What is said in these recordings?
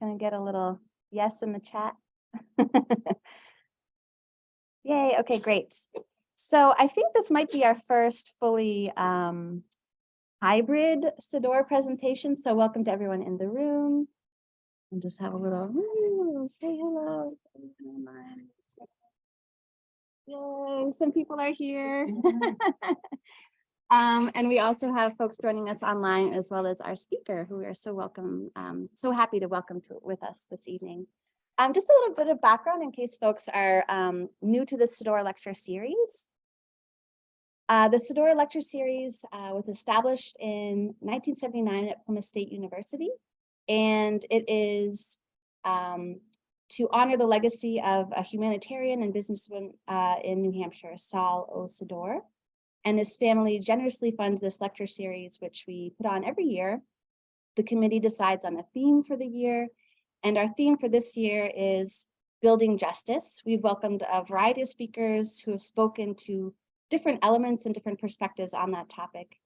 Gonna get a little yes in the chat. Yay, okay, great. So I think this might be our first fully hybrid Sidore presentation. So welcome to everyone in the room. And just have a little, say hello. Yay, some people are here. And we also have folks joining us online, as well as our speaker, who we are so happy to welcome with us this evening. Just a little bit of background in case folks are new to the Sidore Lecture Series. The Sidore Lecture Series was established in 1979 at Plymouth State University, and it is to honor the legacy of a humanitarian and businessman in New Hampshire, Saul O. Sidore. And his family generously funds this lecture series, which we put on every year. The committee decides on a theme for the year, and our theme for this year is building justice. We've welcomed a variety of speakers who have spoken to different elements and different perspectives on that topic.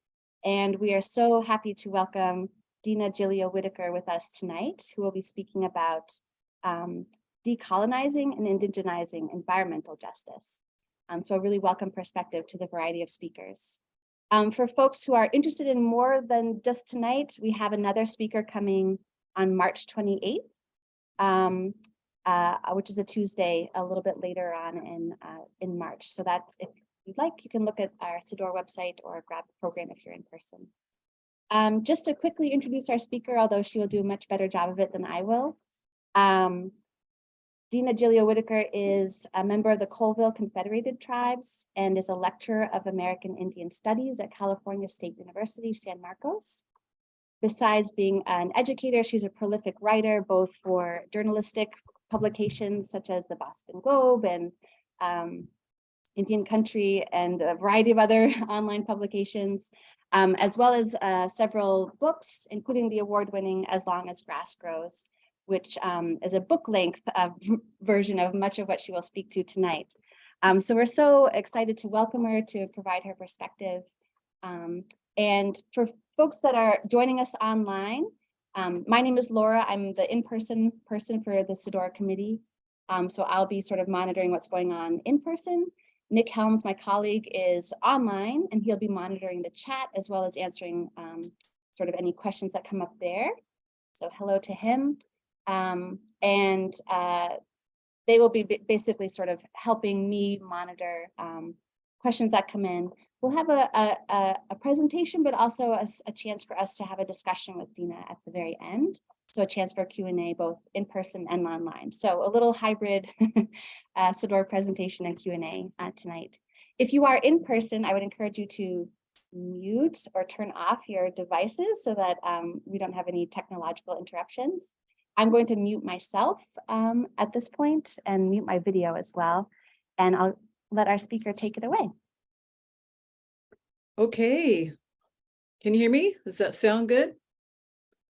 And we are so happy to welcome Dina Gilio-Whitaker with us tonight, who will be speaking about decolonizing and indigenizing environmental justice. So a really welcome perspective to the variety of speakers. For folks who are interested in more than just tonight, we have another speaker coming on March 28th, which is a Tuesday, a little bit later on in March. So that's, if you'd like, you can look at our Sidore website or grab the program if you're in person. Just to quickly introduce our speaker, although she will do a much better job of it than I will. Dina Gilio-Whitaker is a member of the Colville Confederated Tribes and is a lecturer of American Indian Studies at California State University, San Marcos. Besides being an educator, she's a prolific writer, both for journalistic publications such as the Boston Globe and Indian Country and a variety of other online publications, as well as several books, including the award-winning As Long as Grass Grows, which is a book-length version of much of what she will speak to tonight. So we're so excited to welcome her to provide her perspective. And for folks that are joining us online, my name is Laura. I'm the in-person person for the Sidore committee. So I'll be sort of monitoring what's going on in person. Nick Helms, my colleague, is online, and he'll be monitoring the chat as well as answering sort of any questions that come up there. So hello to him. They will be basically sort of helping me monitor questions that come in. We'll have a presentation, but also a chance for us to have a discussion with Dina at the very end. So a chance for Q&A both in person and online. So a little hybrid Sidore presentation and Q&A tonight. If you are in person, I would encourage you to mute or turn off your devices so that we don't have any technological interruptions. I'm going to mute myself at this point and mute my video as well. And I'll let our speaker take it away. Okay. Can you hear me? Does that sound good?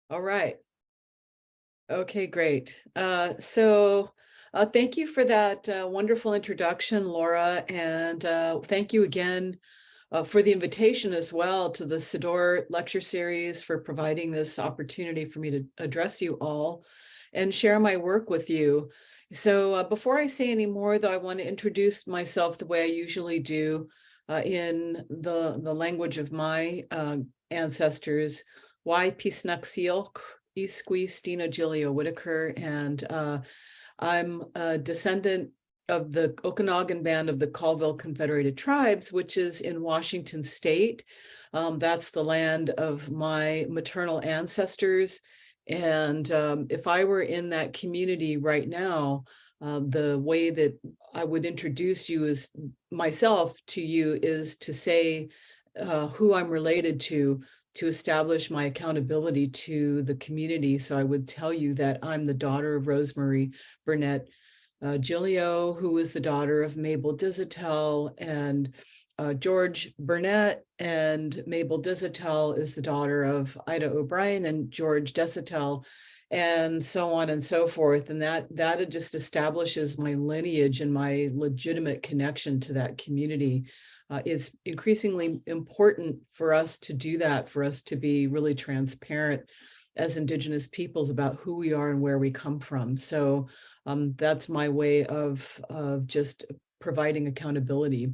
All right. Okay, great. Thank you for that wonderful introduction, Laura. And thank you again for the invitation as well to the Sidore Lecture Series, for providing this opportunity for me to address you all and share my work with you. So before I say any more, though, I want to introduce myself the way I usually do in the language of my ancestors. Y Pisnaxiel Isquis Dina Gilio-Whitaker, and I'm a descendant of the Okanagan band of the Colville Confederated Tribes, which is in Washington State. That's the land of my maternal ancestors. And if I were in that community right now, the way that I would introduce you as myself to you is to say who I'm related to establish my accountability to the community. So I would tell you that I'm the daughter of Rosemary Burnett Gilio, who was the daughter of Mabel Dizitel, and George Burnett, and Mabel Dizitel is the daughter of Ida O'Brien and George Desitel, and so on and so forth. And that just establishes my lineage and my legitimate connection to that community. It's increasingly important for us to do that, for us to be really transparent as Indigenous peoples about who we are and where we come from. So that's my way of just providing accountability.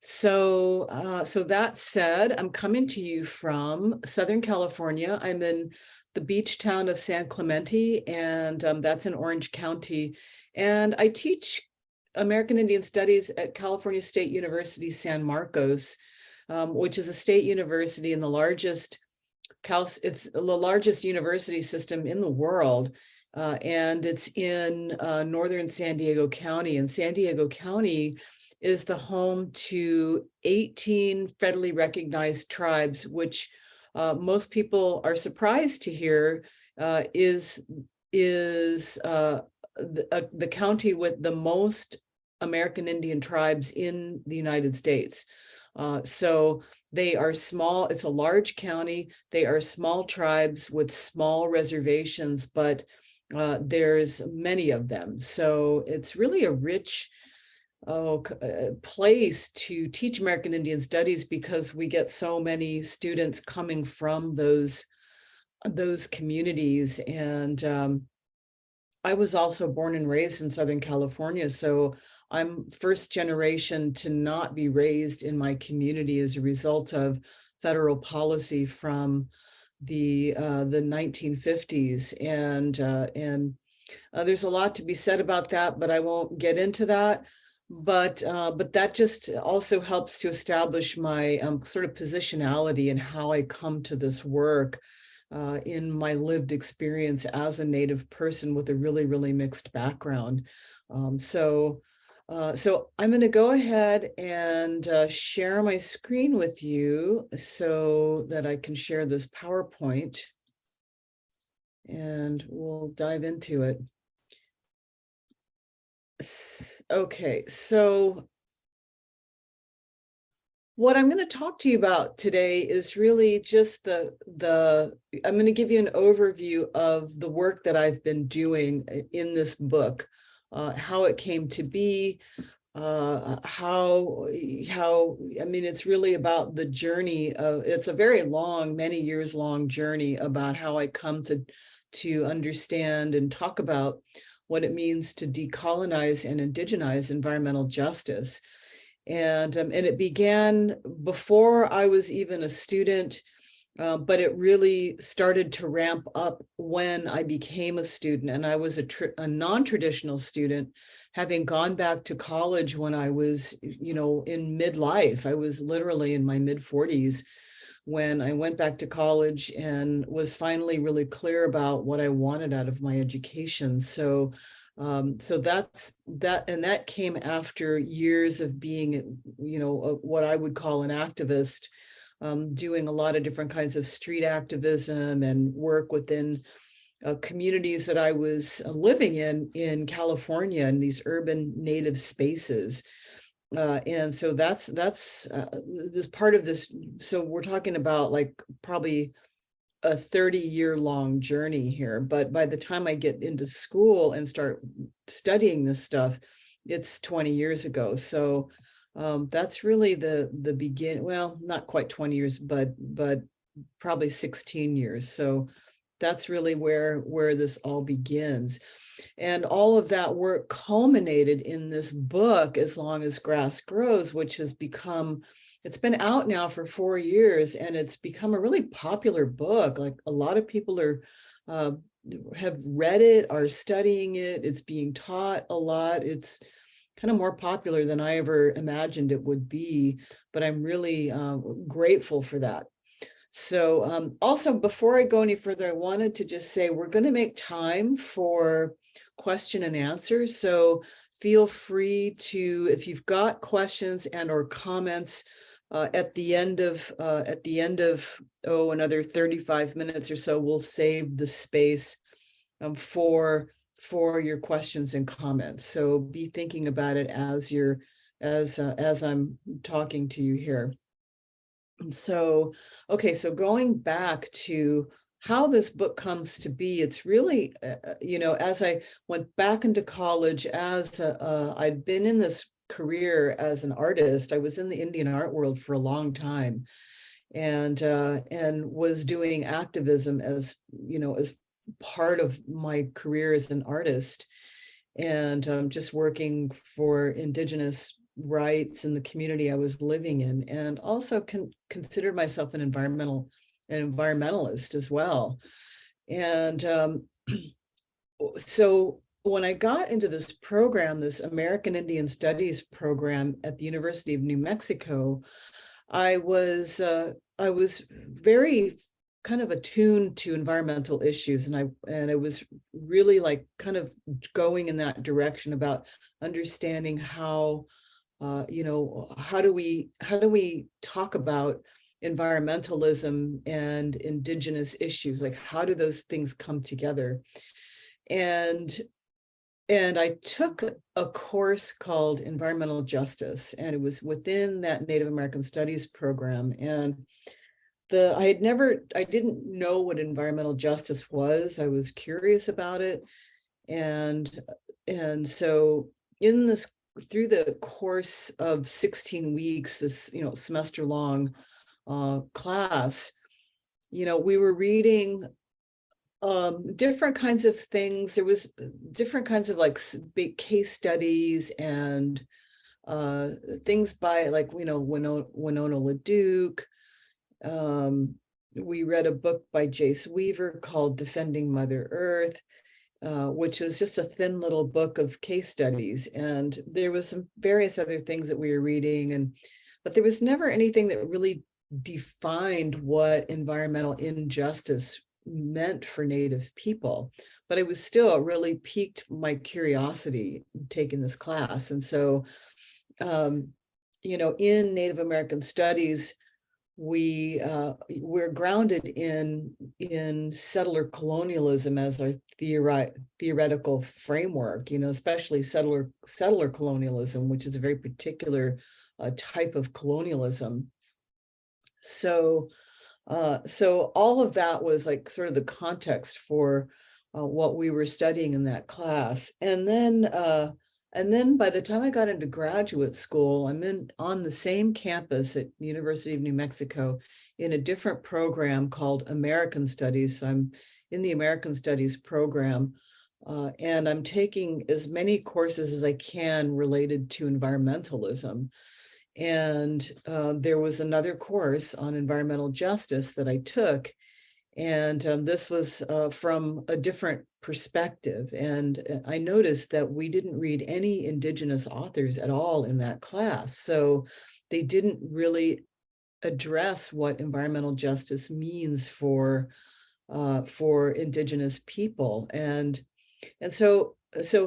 So, so that said, I'm coming to you from Southern California. I'm in the beach town of San Clemente, and that's in Orange County. And I teach American Indian Studies at California State University, San Marcos, which is a state university in the largest it's the largest university system in the world. And it's in northern San Diego County. And San Diego County is the home to 18 federally recognized tribes, which most people are surprised to hear is the county with the most American Indian tribes in the United States. So they are small, it's a large county, they are small tribes with small reservations, but there's many of them. So it's really a rich place to teach American Indian Studies, because we get so many students coming from those communities. And I was also born and raised in Southern California, so I'm first generation to not be raised in my community as a result of federal policy from the 1950s, and there's a lot to be said about that, but I won't get into that. But that just also helps to establish my sort of positionality and how I come to this work in my lived experience as a Native person with a really, really mixed background. So I'm going to go ahead and share my screen with you so that I can share this PowerPoint, and we'll dive into it. Okay, so what I'm going to talk to you about today is really just I'm going to give you an overview of the work that I've been doing in this book, how it came to be, how I mean, it's really about the journey of, it's a very long, many years long journey about how I come to understand and talk about what it means to decolonize and indigenize environmental justice. And it began before I was even a student, but it really started to ramp up when I became a student. And I was a non-traditional student, having gone back to college when I was, in midlife. I was literally in my mid-40s when I went back to college and was finally really clear about what I wanted out of my education. So that's that, and that came after years of being, what I would call an activist, doing a lot of different kinds of street activism and work within communities that I was living in California, in these urban Native spaces. And so that's this part of this. So we're talking about like probably a 30-year long journey here, but by the time I get into school and start studying this stuff, it's 20 years ago. So that's really the begin. Well, not quite 20 years, but probably 16 years. So that's really where this all begins. And all of that work culminated in this book, As Long as Grass Grows, which has become, it's been out now for 4 years, and it's become a really popular book. Like a lot of people have read it, are studying it. It's being taught a lot. It's kind of more popular than I ever imagined it would be, but I'm really grateful for that. So also, before I go any further, I wanted to just say we're going to make time for question and answer. So feel free to, if you've got questions and or comments at the end of another 35 minutes or so, we'll save the space for your questions and comments. So be thinking about it as I'm talking to you here. And so, okay, so going back to how this book comes to be, it's really, as I went back into college, as I'd been in this career as an artist, I was in the Indian art world for a long time. and was doing activism as, as part of my career as an artist, and just working for Indigenous rights in the community I was living in, and also considered myself an environmentalist as well. And so when I got into this program, this American Indian Studies program at the University of New Mexico, I was very kind of attuned to environmental issues, and I was really like kind of going in that direction about understanding how how do we talk about environmentalism and Indigenous issues, like how do those things come together. And I took a course called Environmental Justice, and it was within that Native American Studies program. And I didn't know what environmental justice was. I was curious about it. And so through the course of 16 weeks, this, semester long class, we were reading different kinds of things. There was different kinds of like big case studies and things by like, Winona LaDuke. We read a book by Jace Weaver called Defending Mother Earth, which is just a thin little book of case studies. And there was some various other things that we were reading, but there was never anything that really defined what environmental injustice meant for Native people. But it was still really piqued my curiosity taking this class. And so, in Native American studies, we're grounded in settler colonialism as our theoretical framework, especially settler colonialism, which is a very particular type of colonialism. So all of that was like sort of the context for what we were studying in that class. And then by the time I got into graduate school, I'm on the same campus at University of New Mexico in a different program called American Studies. So I'm in the American Studies program, and I'm taking as many courses as I can related to environmentalism. And there was another course on environmental justice that I took. And this was from a different perspective. And I noticed that we didn't read any Indigenous authors at all in that class. So they didn't really address what environmental justice means for Indigenous people. And so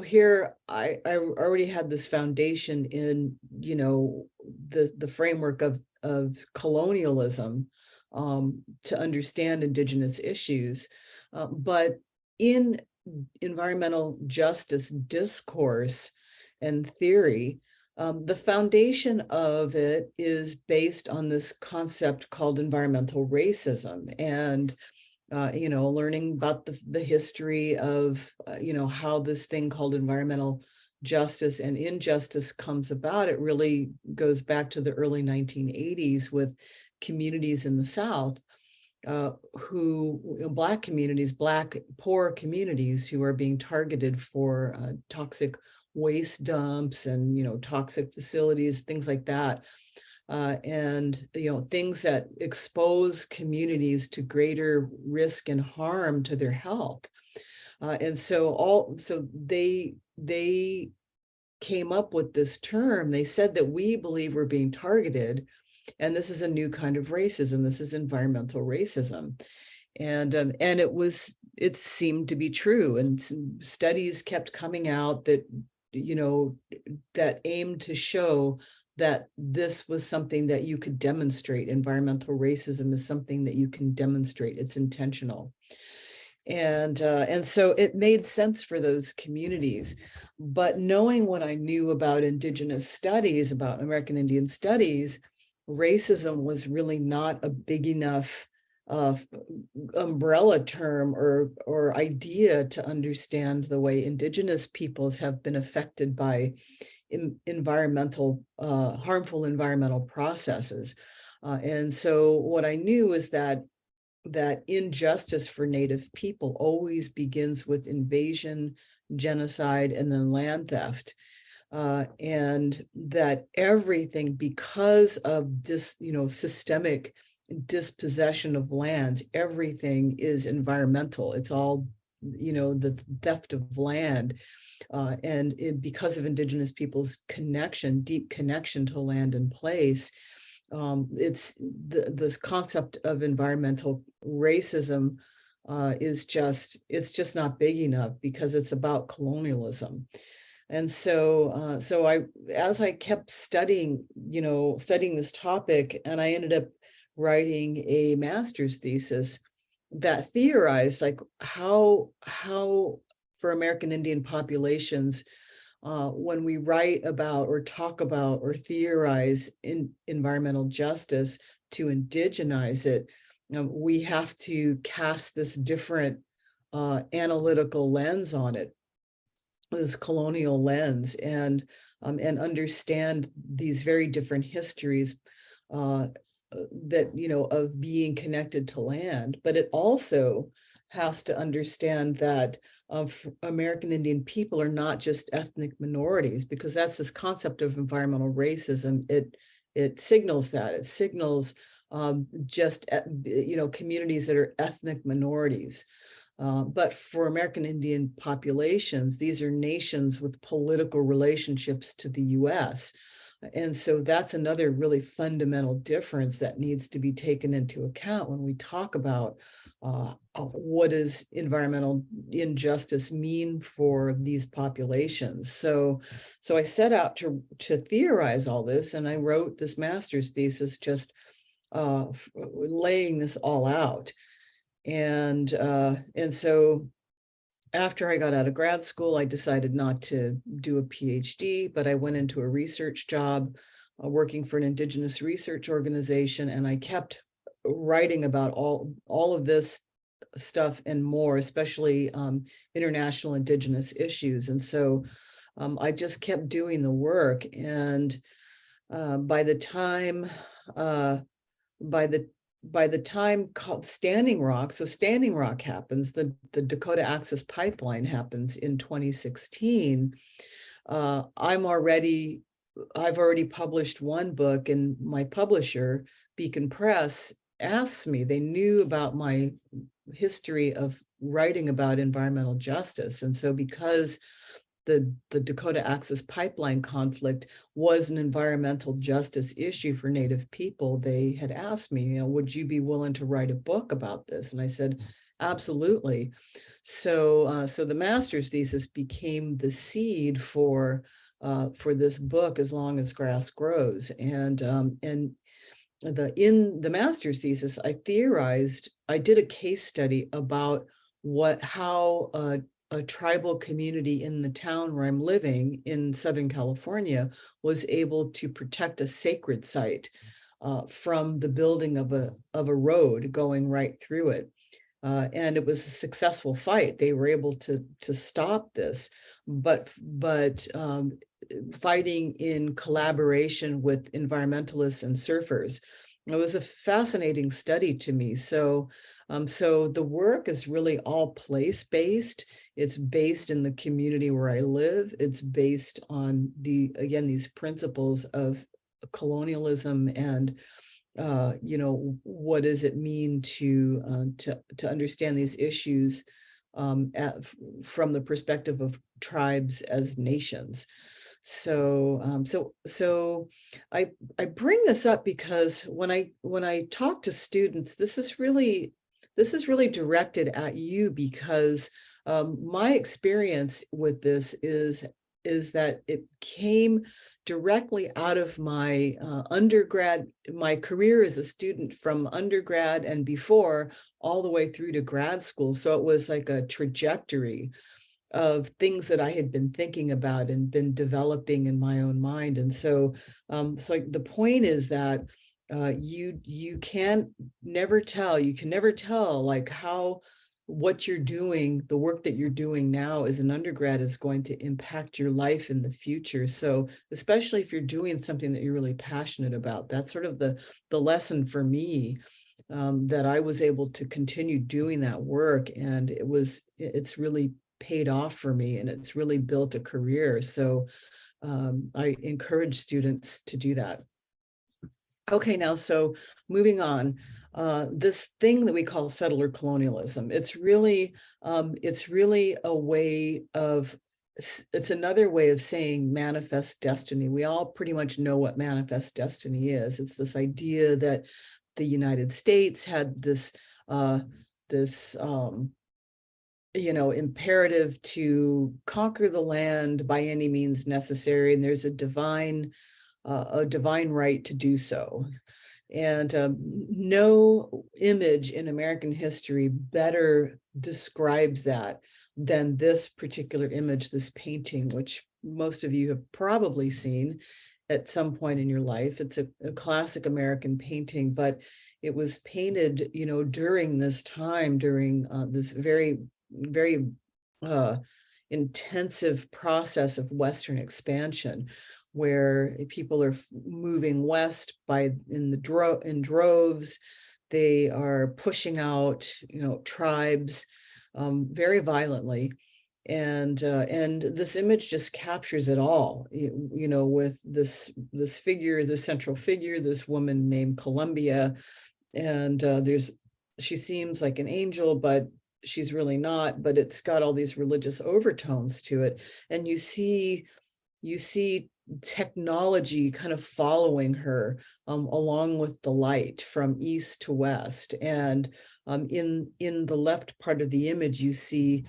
here I already had this foundation in, the framework of colonialism, to understand Indigenous issues. But in environmental justice discourse and theory, the foundation of it is based on this concept called environmental racism, and learning about the history of how this thing called environmental justice and injustice comes about. It really goes back to the early 1980s with communities in the South, Black communities, Black poor communities who are being targeted for toxic waste dumps and toxic facilities, things like that. And things that expose communities to greater risk and harm to their health. And so they came up with this term. They said that we believe we're being targeted, and this is a new kind of racism. This is environmental racism. And it seemed to be true. And studies kept coming out that, that aimed to show that this was something that you could demonstrate. Environmental racism is something that you can demonstrate. It's intentional. And so it made sense for those communities. But knowing what I knew about Indigenous studies, about American Indian studies, racism was really not a big enough umbrella term or idea to understand the way Indigenous peoples have been affected by harmful environmental processes. And so what I knew is that injustice for Native people always begins with invasion, genocide, and then land theft. And that everything, because of this, systemic dispossession of lands, everything is environmental. It's all, the theft of land. Because of Indigenous people's deep connection to land and place, it's this concept of environmental racism it's just not big enough because it's about colonialism. And so, as I kept studying this topic, and I ended up writing a master's thesis that theorized like how for American Indian populations, when we write about or talk about or theorize in environmental justice, to indigenize it, we have to cast this different analytical lens on it, this colonial lens, and understand these very different histories that of being connected to land. But it also has to understand that American Indian people are not just ethnic minorities, because that's this concept of environmental racism. It signals that. It signals just communities that are ethnic minorities. But for American Indian populations, these are nations with political relationships to the US. And so that's another really fundamental difference that needs to be taken into account when we talk about what does environmental injustice mean for these populations. So I set out to theorize all this, and I wrote this master's thesis just laying this all out. And so after I got out of grad school, I decided not to do a PhD, but I went into a research job working for an Indigenous research organization, and I kept writing about all of this stuff and more, especially international Indigenous issues. And so I just kept doing the work. And by the time called Standing Rock, so Standing Rock happens, the Dakota Access Pipeline happens in 2016. I've already published one book, and my publisher, Beacon Press, asked me, they knew about my history of writing about environmental justice. And so because the Dakota Access Pipeline conflict was an environmental justice issue for Native people, they had asked me, would you be willing to write a book about this? And I said, absolutely. So the master's thesis became the seed for this book, As Long as Grass Grows. And in the master's thesis, I did a case study about how a tribal community in the town where I'm living in Southern California was able to protect a sacred site from the building of a road going right through it. And it was a successful fight. They were able to stop this, but fighting in collaboration with environmentalists and surfers. It was a fascinating study to me. So the work is really all place-based. It's based in the community where I live. It's based on these principles of colonialism and what does it mean to understand these issues from the perspective of tribes as nations. So I bring this up because when I talk to students, this is really directed at you, because my experience with this is that it came directly out of my undergrad, my career as a student from undergrad and before, all the way through to grad school. So it was like a trajectory of things that I had been thinking about and been developing in my own mind. And so the point is that you can never tell like how what you're doing, the work that you're doing now as an undergrad is going to impact your life in the future. So especially if you're doing something that you're really passionate about, that's sort of the lesson for me, that I was able to continue doing that work. And it's really paid off for me, and it's really built a career. So I encourage students to do that. Okay, now, so moving on, this thing that we call settler colonialism, it's really a way of, it's another way of saying manifest destiny. We all pretty much know what manifest destiny is. It's this idea that the United States had this, imperative to conquer the land by any means necessary, and there's a divine right to do so. And no image in American history better describes that than this particular image, this painting, which most of you have probably seen at some point in your life. It's a classic American painting, but it was painted, during this time, during this very, very intensive process of Western expansion, where people are moving west in droves. They are pushing out, tribes very violently. And this image just captures it all, with this figure, the central figure, this woman named Columbia. And she seems like an angel, but she's really not, but it's got all these religious overtones to it. And you see technology kind of following her along with the light from east to west. And in the left part of the image, you see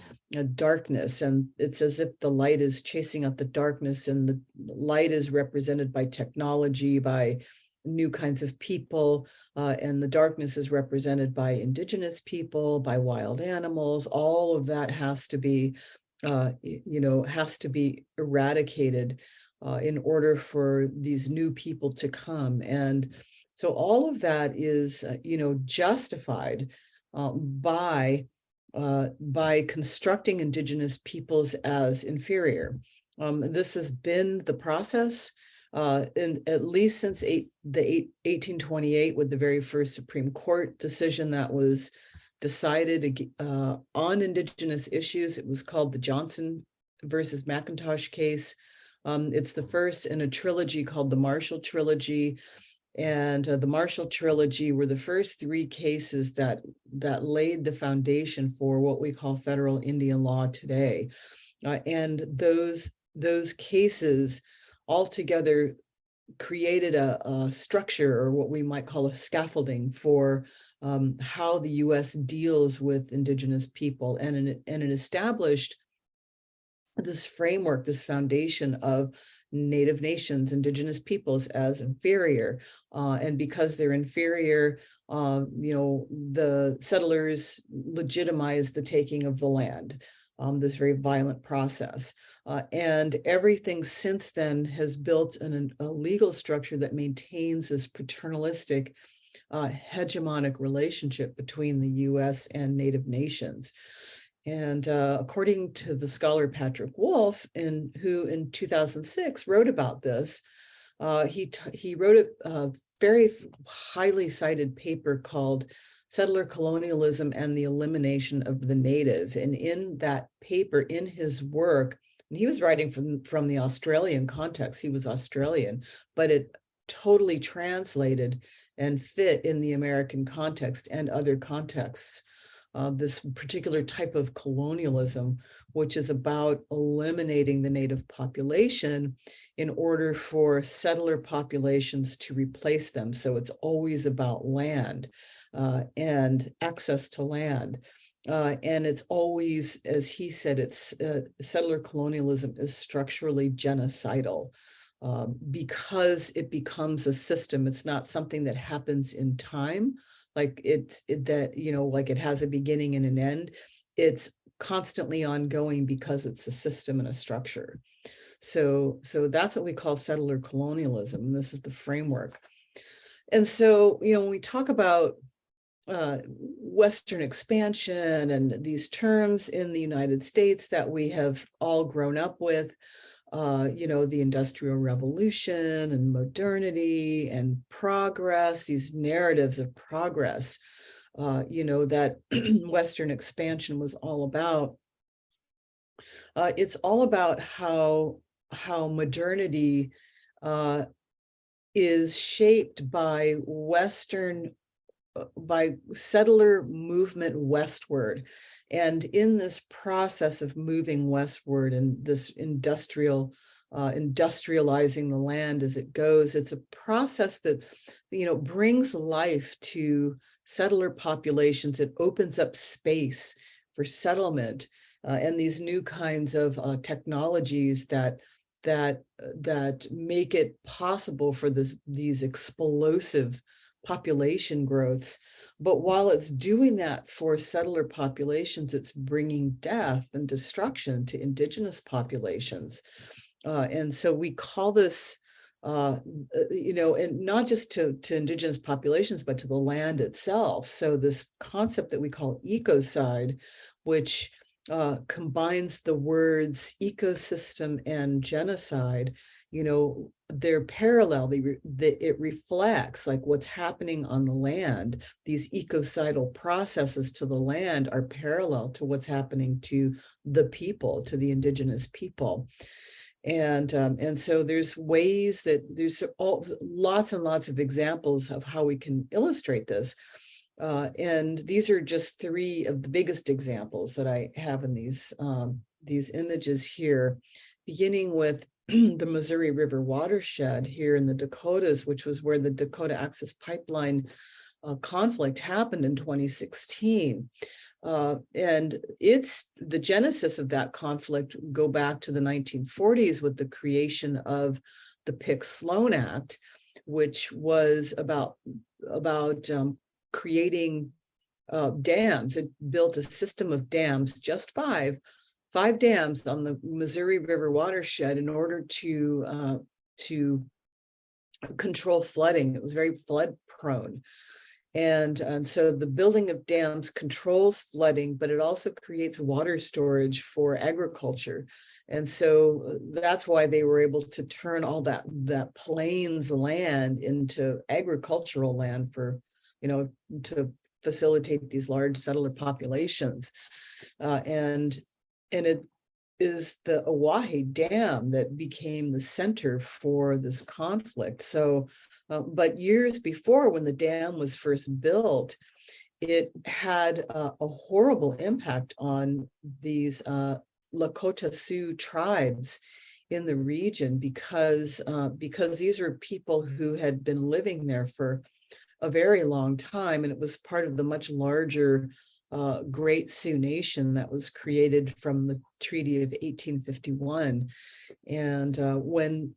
darkness, and it's as if the light is chasing out the darkness, and the light is represented by technology, by new kinds of people, and the darkness is represented by indigenous people, by wild animals. All of that has to be eradicated in order for these new people to come. And so all of that is, justified by constructing indigenous peoples as inferior. This has been the process and at least since 1828, with the very first Supreme Court decision that was decided on indigenous issues. It was called the Johnson versus McIntosh case. It's the first in a trilogy called the Marshall Trilogy. And the Marshall Trilogy were the first three cases that laid the foundation for what we call federal Indian law today. And those cases altogether created a structure, or what we might call a scaffolding, for how the U.S. deals with indigenous people, and it established this framework, this foundation of Native nations, indigenous peoples as inferior, and because they're inferior, the settlers legitimized the taking of the land. This very violent process. And everything since then has built a legal structure that maintains this paternalistic, hegemonic relationship between the US and Native nations. And according to the scholar Patrick Wolf, who in 2006 wrote about this, he wrote a very highly cited paper called Settler Colonialism and the Elimination of the Native. And in that paper, in his work, and he was writing from the Australian context, he was Australian, but it totally translated and fit in the American context and other contexts. This particular type of colonialism, which is about eliminating the native population in order for settler populations to replace them. So it's always about land and access to land. And it's always, as he said, it's settler colonialism is structurally genocidal because it becomes a system. It's not something that happens in time. Like like it has a beginning and an end. It's constantly ongoing because it's a system and a structure. So that's what we call settler colonialism. And this is the framework. And so, when we talk about Western expansion and these terms in the United States that we have all grown up with, the Industrial Revolution and modernity and progress, these narratives of progress, that Western expansion was all about. It's all about how modernity is shaped by by settler movement westward. And in this process of moving westward and this industrializing the land as it goes, it's a process that, brings life to settler populations. It opens up space for settlement and these new kinds of technologies that make it possible for these explosive population growths. But while it's doing that for settler populations, it's bringing death and destruction to indigenous populations. And so we call this, and not just to indigenous populations, but to the land itself. So this concept that we call ecocide, which combines the words ecosystem and genocide, they're parallel. It reflects like what's happening on the land. These ecocidal processes to the land are parallel to what's happening to the people, to the indigenous people. And so there's ways that there's lots and lots of examples of how we can illustrate this. And these are just three of the biggest examples that I have in these images here, beginning with the Missouri River watershed here in the Dakotas, which was where the Dakota Access Pipeline conflict happened in 2016. And the genesis of that conflict go back to the 1940s with the creation of the Pick-Sloan Act, which was about creating dams. It built a system of dams, just five dams on the Missouri River watershed in order to control flooding. It was very flood prone. And so the building of dams controls flooding, but it also creates water storage for agriculture. And so that's why they were able to turn all that plains land into agricultural land for, to facilitate these large settler populations. And it is the Oahe Dam that became the center for this conflict. So, but years before, when the dam was first built, it had a horrible impact on these Lakota Sioux tribes in the region because these were people who had been living there for a very long time, and it was part of the much larger Great Sioux Nation that was created from the Treaty of 1851. And when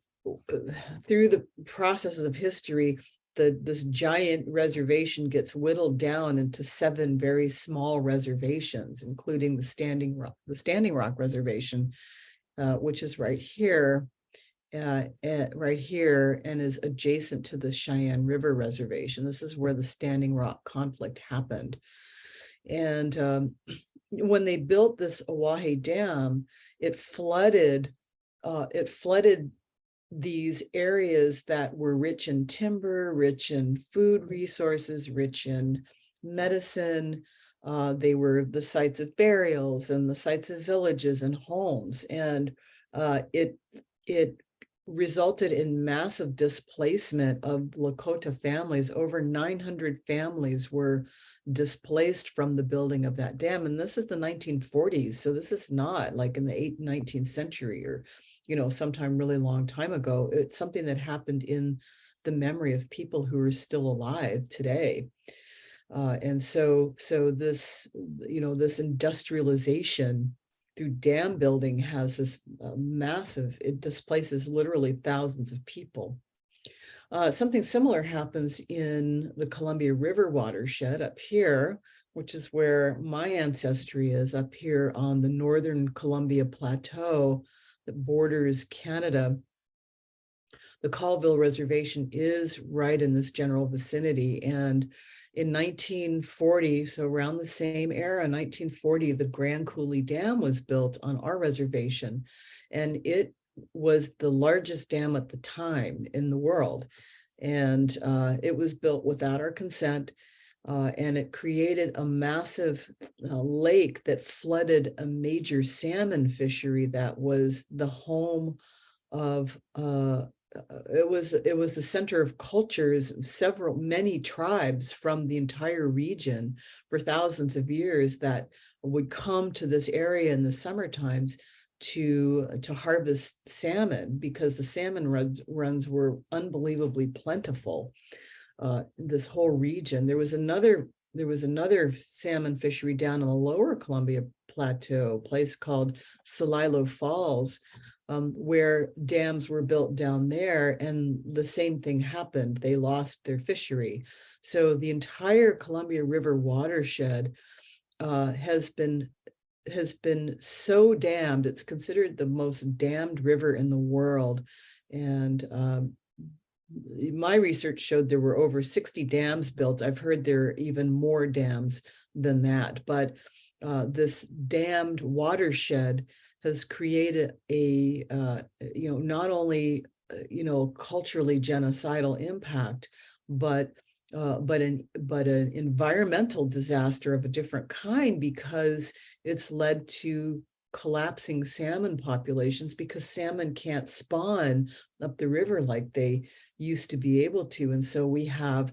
through the processes of history, this giant reservation gets whittled down into 7 very small reservations, including the Standing Rock Reservation, which is right here, and is adjacent to the Cheyenne River Reservation. This is where the Standing Rock conflict happened. And when they built this Oahe Dam, it flooded these areas that were rich in timber, rich in food resources, rich in medicine. They were the sites of burials and the sites of villages and homes. And it resulted in massive displacement of Lakota families. Over 900 families were displaced from the building of that dam. And this is the 1940s. So this is not like in the 19th century or, sometime really long time ago. It's something that happened in the memory of people who are still alive today. And so this, this industrialization through dam building has this massive, it displaces literally thousands of people. Something similar happens in the Columbia River watershed up here, which is where my ancestry is, up here on the northern Columbia Plateau that borders Canada. The Colville Reservation is right in this general vicinity, and in 1940, so around the same era, 1940, the Grand Coulee Dam was built on our reservation, and it was the largest dam at the time in the world. And it was built without our consent, and it created a massive lake that flooded a major salmon fishery that was the home of it was the center of cultures, many tribes from the entire region for thousands of years that would come to this area in the summer times to harvest salmon, because the salmon runs were unbelievably plentiful. This whole region. There was another salmon fishery down in the lower Columbia Plateau, a place called Celilo Falls, where dams were built down there, and the same thing happened. They lost their fishery. So the entire Columbia River watershed has been so dammed. It's considered the most dammed river in the world. And my research showed there were over 60 dams built. I've heard there are even more dams than that, but this dammed watershed has created a not only culturally genocidal impact, but an environmental disaster of a different kind, because it's led to collapsing salmon populations, because salmon can't spawn up the river like they used to be able to. And so we have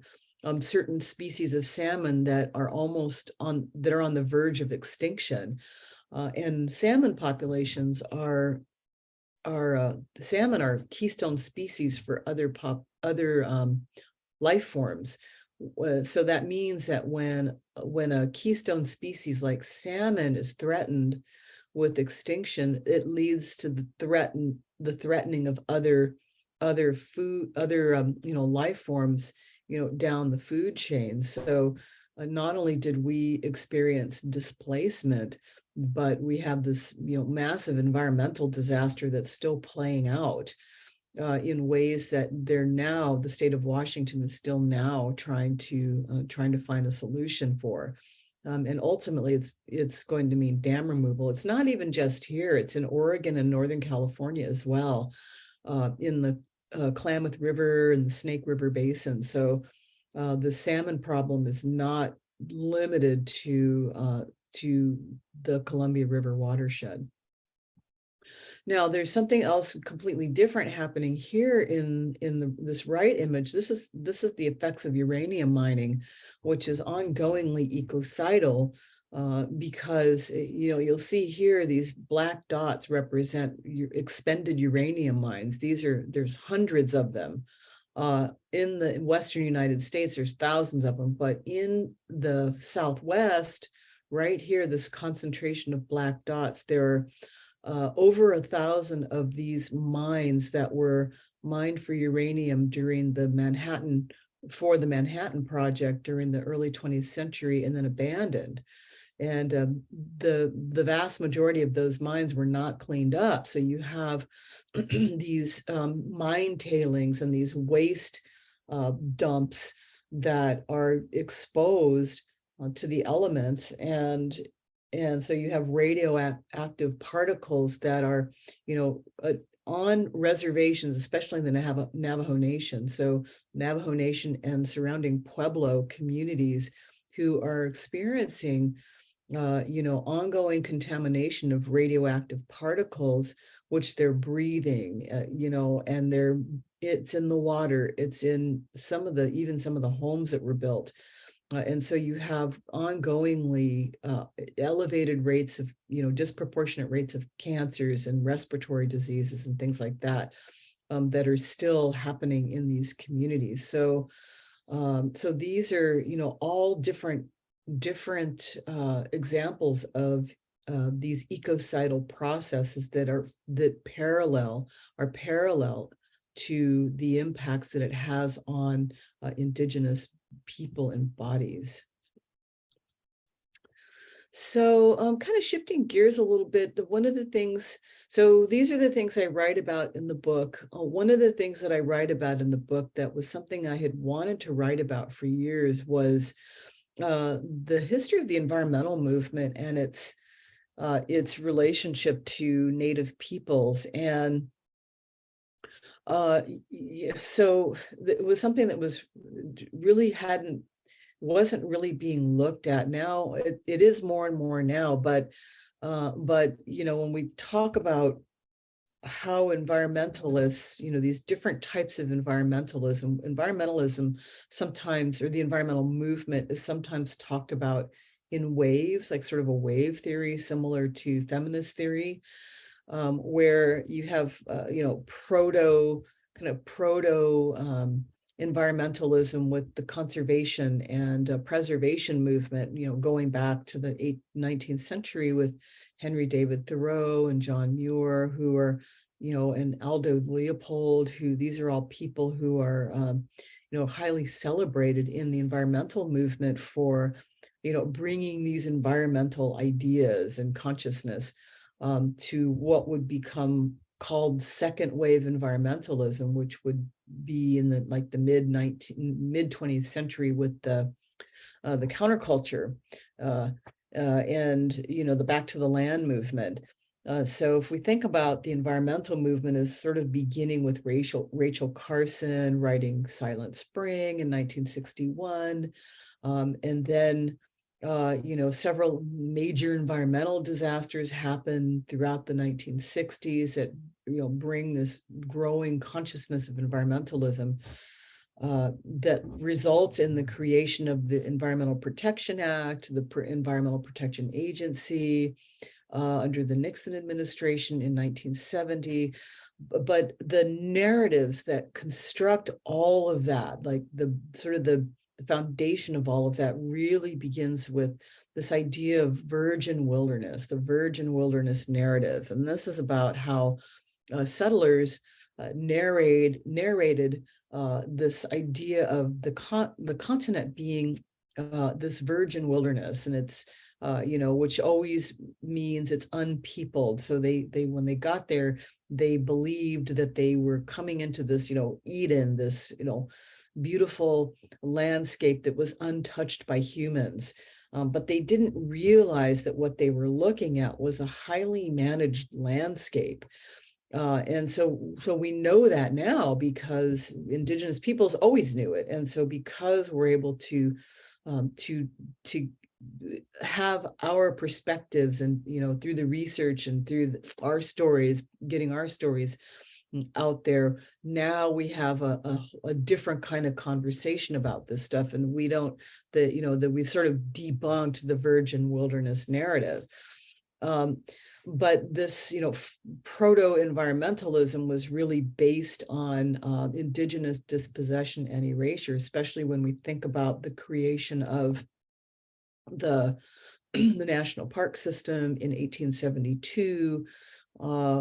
certain species of salmon that are on the verge of extinction. And salmon populations salmon are keystone species for other life forms. So that means that when a keystone species like salmon is threatened with extinction, it leads to the threatening of other life forms, down the food chain. So not only did we experience displacement, but we have this massive environmental disaster that's still playing out in ways that the state of Washington is still now trying to find a solution for. And ultimately, it's going to mean dam removal. It's not even just here; it's in Oregon and Northern California as well, in the Klamath River and the Snake River Basin. So the salmon problem is not limited to the Columbia River watershed. Now, there's something else completely different happening here in this right image. This is the effects of uranium mining, which is ongoingly ecocidal, because you'll see here these black dots represent expended uranium mines. There's hundreds of them. In the Western United States, there's thousands of them, but in the Southwest, right here, this concentration of black dots, there are over 1,000 of these mines that were mined for uranium during the Manhattan Project during the early 20th century, and then abandoned. And the vast majority of those mines were not cleaned up. So you have these mine tailings and these waste dumps that are exposed to the elements, and so you have radioactive particles that are, on reservations, especially in the Navajo Nation. So Navajo Nation and surrounding Pueblo communities who are experiencing, ongoing contamination of radioactive particles, which they're breathing, and it's in the water, it's in some of the homes that were built. And so you have ongoingly elevated rates of, disproportionate rates of cancers and respiratory diseases and things like that, that are still happening in these communities. So, these are, all different examples of these ecocidal processes that are parallel to the impacts that it has on Indigenous people and bodies. So kind of shifting gears a little bit, one of the things, so these are the things I write about in the book. One of the things that I write about in the book that was something I had wanted to write about for years was the history of the environmental movement and its relationship to Native peoples. And so it was something that was really wasn't really being looked at. Now it is more and more now, but when we talk about how environmentalists, these different types of environmentalism sometimes, or the environmental movement is sometimes talked about in waves, like sort of a wave theory, similar to feminist theory, where you have, proto environmentalism with the conservation and preservation movement, going back to the 19th century with Henry David Thoreau and John Muir, who are, and Aldo Leopold, who these are all people who are, highly celebrated in the environmental movement for, bringing these environmental ideas and consciousness to what would become called second wave environmentalism, which would be in the mid 20th century with the counterculture and the back to the land movement. So if we think about the environmental movement as sort of beginning with Rachel Carson writing Silent Spring in 1961, and then several major environmental disasters happened throughout the 1960s that bring this growing consciousness of environmentalism that results in the creation of the Environmental Protection Act, the Environmental Protection Agency under the Nixon administration in 1970. But the narratives that construct all of that, like the foundation of all of that, really begins with this idea of virgin wilderness, the virgin wilderness narrative. And this is about how settlers narrated this idea of the continent being this virgin wilderness, and it's which always means it's unpeopled. So they when they got there, they believed that they were coming into this Eden, this beautiful landscape that was untouched by humans. But they didn't realize that what they were looking at was a highly managed landscape. And so we know that now because Indigenous peoples always knew it. And so because we're able to have our perspectives and, through the research and through our stories, getting our stories out there, now we have a different kind of conversation about this stuff. And we don't, that we've sort of debunked the virgin wilderness narrative. But this, proto-environmentalism was really based on Indigenous dispossession and erasure, especially when we think about the creation of the National Park System in 1872,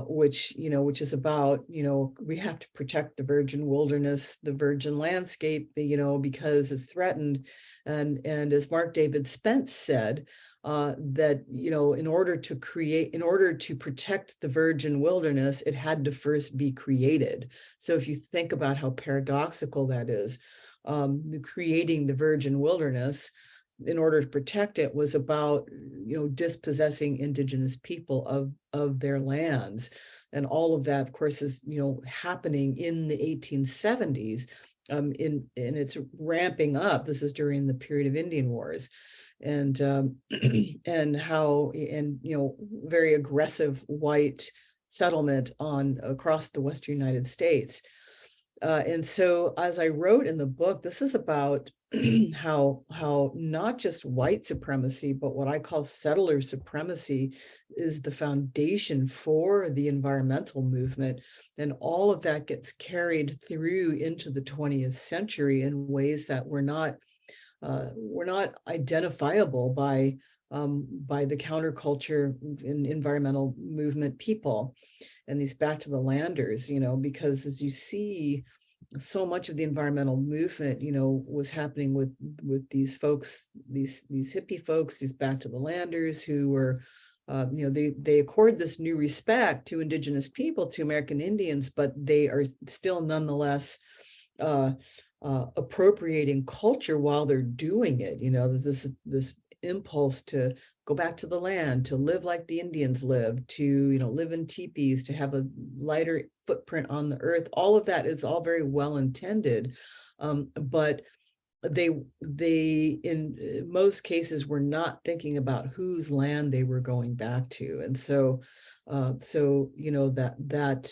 which is about, we have to protect the virgin wilderness, the virgin landscape, because it's threatened. And as Mark David Spence said, that, in order to protect the virgin wilderness, it had to first be created. So if you think about how paradoxical that is, creating the virgin wilderness in order to protect it was about, dispossessing Indigenous people of their lands. And all of that, of course, is, happening in the 1870s. And it's ramping up. This is during the period of Indian Wars. And very aggressive white settlement across the Western United States. And so as I wrote in the book, this is about how not just white supremacy, but what I call settler supremacy is the foundation for the environmental movement. And all of that gets carried through into the 20th century in ways that were not identifiable by the counterculture and environmental movement people and these back to the landers, because as you see so much of the environmental movement, was happening with these folks, these hippie folks, these back to the landers who were, they accord this new respect to indigenous people, to American Indians, but they are still nonetheless appropriating culture while they're doing it. This impulse to go back to the land, to live like the Indians lived, to live in teepees, to have a lighter footprint on the earth. All of that is all very well intended, but they in most cases were not thinking about whose land they were going back to. And so that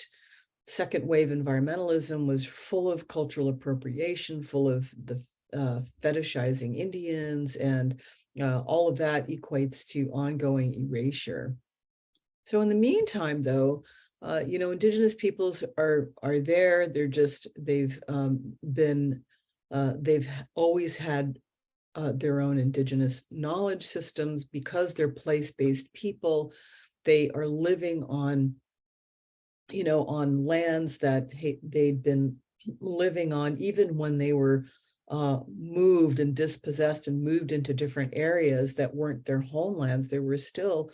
second wave environmentalism was full of cultural appropriation, full of the fetishizing Indians, and all of that equates to ongoing erasure. So in the meantime, though, indigenous peoples are there. They've always had their own indigenous knowledge systems. Because they're place-based people, they are living on lands that they'd been living on even when they were moved and dispossessed and moved into different areas that weren't their homelands. There were still,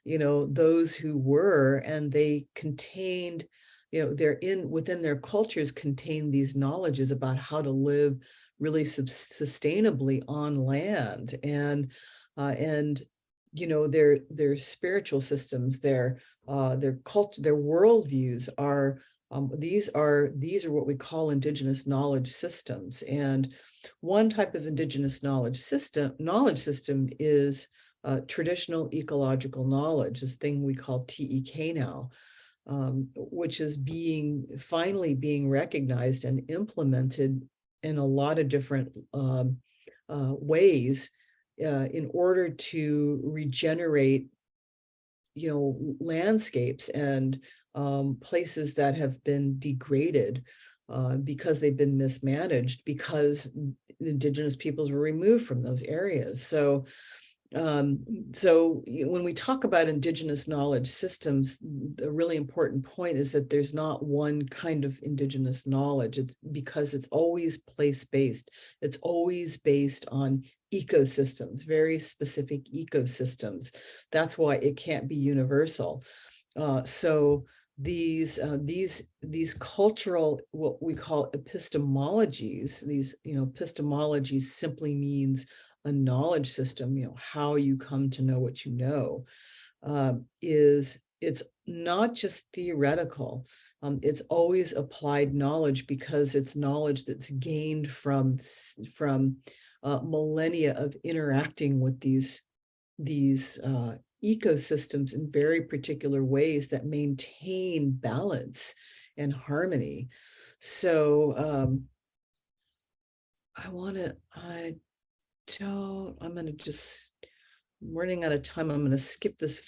those who were, and they contained, within their cultures contained these knowledges about how to live really sustainably on land, and their spiritual systems, their culture, their worldviews are these are what we call indigenous knowledge systems. And one type of indigenous knowledge system is traditional ecological knowledge, this thing we call TEK now, which is finally being recognized and implemented in a lot of different ways in order to regenerate landscapes and places that have been degraded because they've been mismanaged, because indigenous peoples were removed from those areas. So when we talk about indigenous knowledge systems, a really important point is that there's not one kind of indigenous knowledge. It's because it's always place-based. It's always based on ecosystems, very specific ecosystems. That's why it can't be universal. So these cultural, what we call epistemologies, epistemologies simply means a knowledge system, how you come to know what you know, it's not just theoretical. It's always applied knowledge, because it's knowledge that's gained from millennia of interacting with these ecosystems in very particular ways that maintain balance and harmony. So I'm running out of time. I'm going to skip this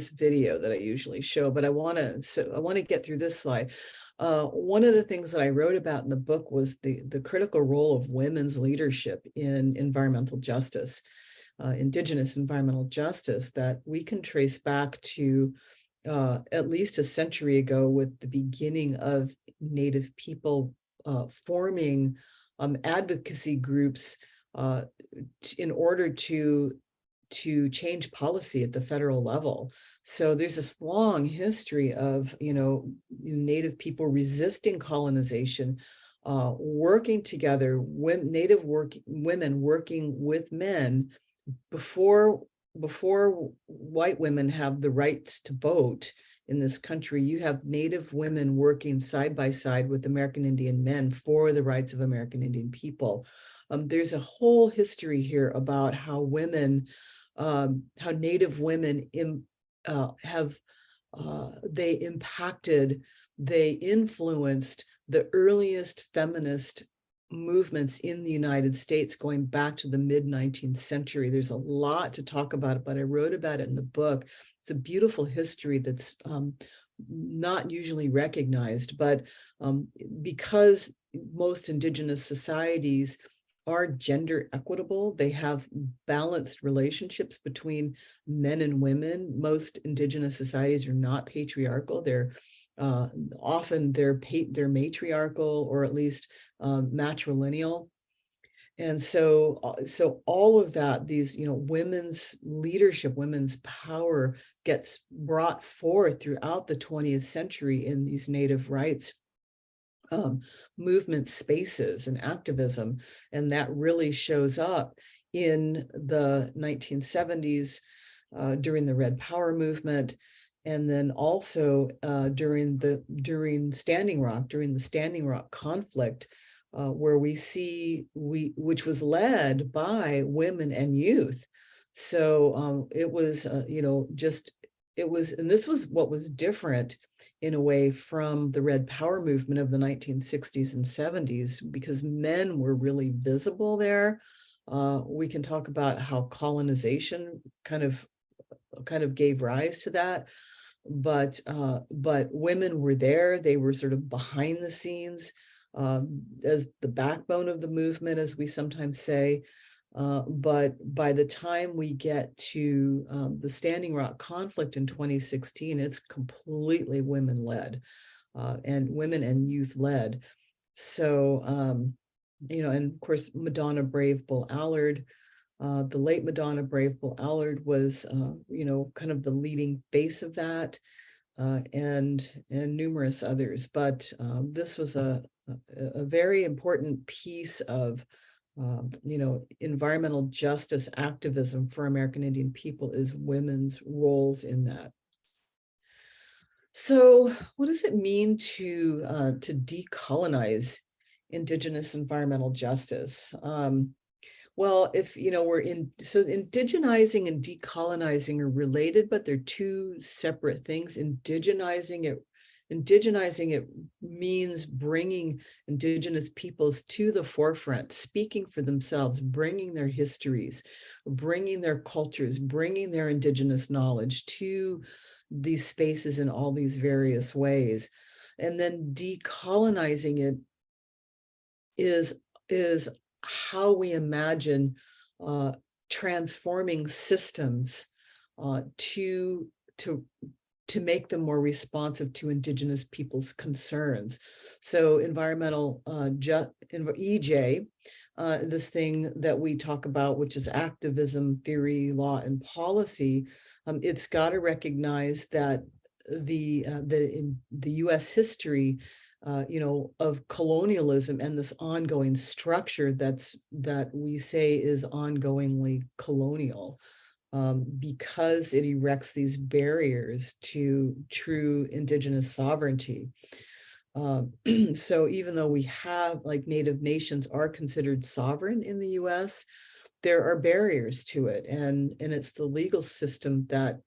video that I usually show, but I want to get through this slide. One of the things that I wrote about in the book was the critical role of women's leadership in environmental justice, indigenous environmental justice, that we can trace back to at least a century ago, with the beginning of Native people forming advocacy groups in order to change policy at the federal level. So there's this long history of Native people resisting colonization, working together, Native women working with men before white women have the rights to vote in this country. You have Native women working side by side with American Indian men for the rights of American Indian people. There's a whole history here about how Native women they influenced the earliest feminist movements in the United States going back to the mid-19th century. There's a lot to talk about it, but I wrote about it in the book. It's a beautiful history that's not usually recognized, but because most indigenous societies are gender equitable. They have balanced relationships between men and women. Most Indigenous societies are not patriarchal. They're often they're matriarchal, or at least matrilineal. And so all of that, these, women's leadership, women's power gets brought forth throughout the 20th century in these Native rights movement spaces and activism. And that really shows up in the 1970s during the Red Power movement. And then also during the Standing Rock conflict, where we see which was led by women and youth. So it was, and this was what was different in a way from the Red Power movement of the 1960s and 70s, because men were really visible there. We can talk about how colonization kind of gave rise to that. But women were there. They were sort of behind the scenes as the backbone of the movement, as we sometimes say. But by the time we get to the Standing Rock conflict in 2016, it's completely women-led and women and youth-led. So, and of course, Madonna Brave Bull Allard, the late Madonna Brave Bull Allard was, kind of the leading face of that, and numerous others. But this was a very important piece of, environmental justice activism for American Indian people, is women's roles in that. So what does it mean to decolonize Indigenous environmental justice? Well, if so indigenizing and decolonizing are related, but they're two separate things. Indigenizing it means bringing Indigenous peoples to the forefront, speaking for themselves, bringing their histories, bringing their cultures, bringing their Indigenous knowledge to these spaces in all these various ways. And then decolonizing it is how we imagine transforming systems to make them more responsive to Indigenous people's concerns. So environmental EJ, this thing that we talk about, which is activism, theory, law, and policy, it's got to recognize that in the U.S. history, of colonialism and this ongoing structure that we say is ongoingly colonial, because it erects these barriers to true Indigenous sovereignty. So even though we have, like, Native nations are considered sovereign in the US, there are barriers to it. And it's the legal system that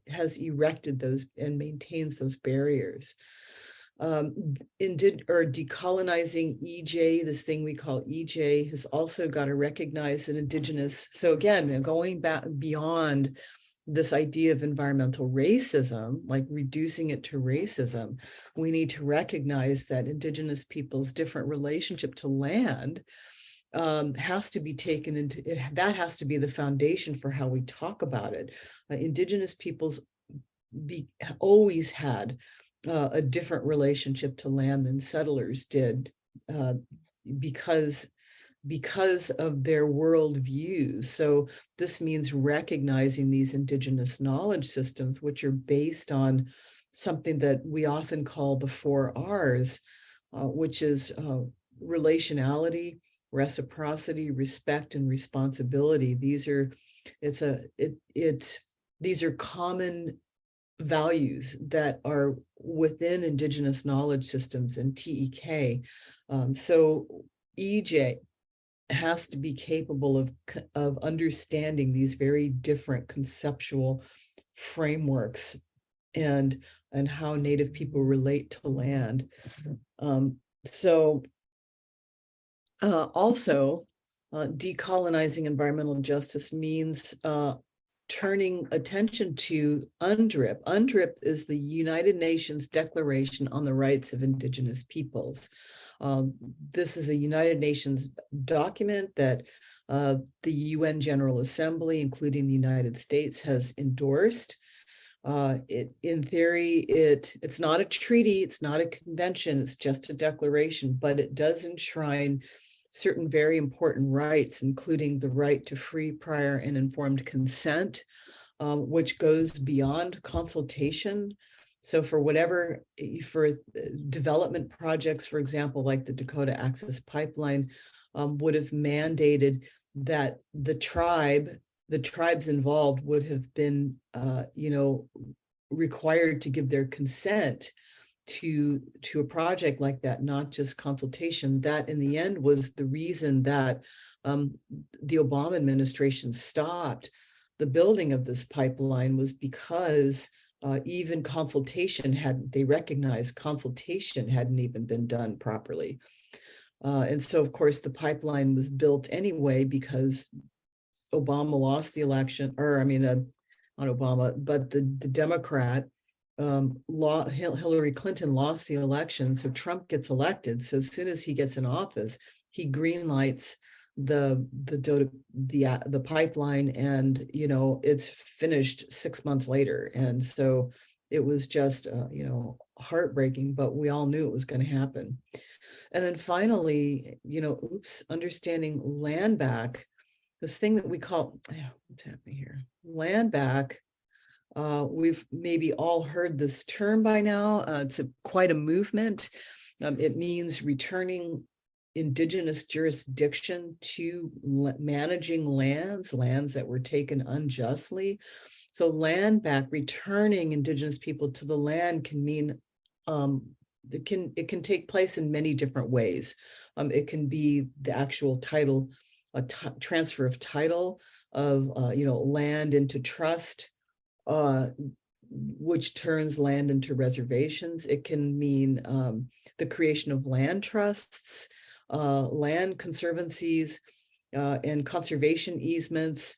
has erected those and maintains those barriers. Decolonizing EJ, this thing we call EJ, has also got to recognize that Indigenous, so again, going back beyond this idea of environmental racism, like reducing it to racism, we need to recognize that Indigenous people's different relationship to land has to be taken into it. That has to be the foundation for how we talk about it. Indigenous peoples always had a different relationship to land than settlers did, because of their worldviews. So this means recognizing these Indigenous knowledge systems, which are based on something that we often call the 4 R's, which is relationality, reciprocity, respect, and responsibility. These are common values that are within Indigenous knowledge systems and TEK. So EJ has to be capable of understanding these very different conceptual frameworks and how Native people relate to land. Also, decolonizing environmental justice means turning attention to UNDRIP. UNDRIP is the United Nations Declaration on the Rights of Indigenous Peoples. This is a United Nations document that the UN General Assembly, including the United States, has endorsed. In theory, it's not a treaty, it's not a convention, it's just a declaration, but it does enshrine certain very important rights, including the right to free, prior, and informed consent, which goes beyond consultation. So for development projects, for example, like the Dakota Access Pipeline, would have mandated that the tribes involved would have been, required to give their consent to a project like that, not just consultation. That in the end was the reason that the Obama administration stopped the building of this pipeline, was because even they recognized consultation hadn't even been done properly. And so, of course, the pipeline was built anyway because Obama lost the election, not Obama, but the Democrat, Hillary Clinton lost the election, so Trump gets elected. So as soon as he gets in office, he greenlights the pipeline, and it's finished 6 months later. And so it was just heartbreaking, but we all knew it was going to happen. And then finally, understanding land back, this thing that we call, what's happening here? Land back. We've maybe all heard this term by now. It's quite a movement. It means returning indigenous jurisdiction to managing lands that were taken unjustly. So land back, returning indigenous people to the land can mean, it can take place in many different ways. It can be the actual title, transfer of title of land into trust, which turns land into reservations. It can mean the creation of land trusts, land conservancies, and conservation easements.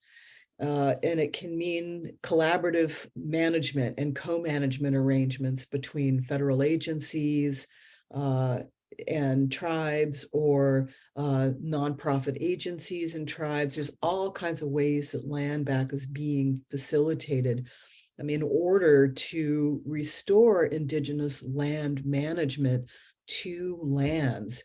And it can mean collaborative management and co-management arrangements between federal agencies and tribes, or nonprofit agencies and tribes. There's all kinds of ways that land back is being facilitated in order to restore indigenous land management to lands.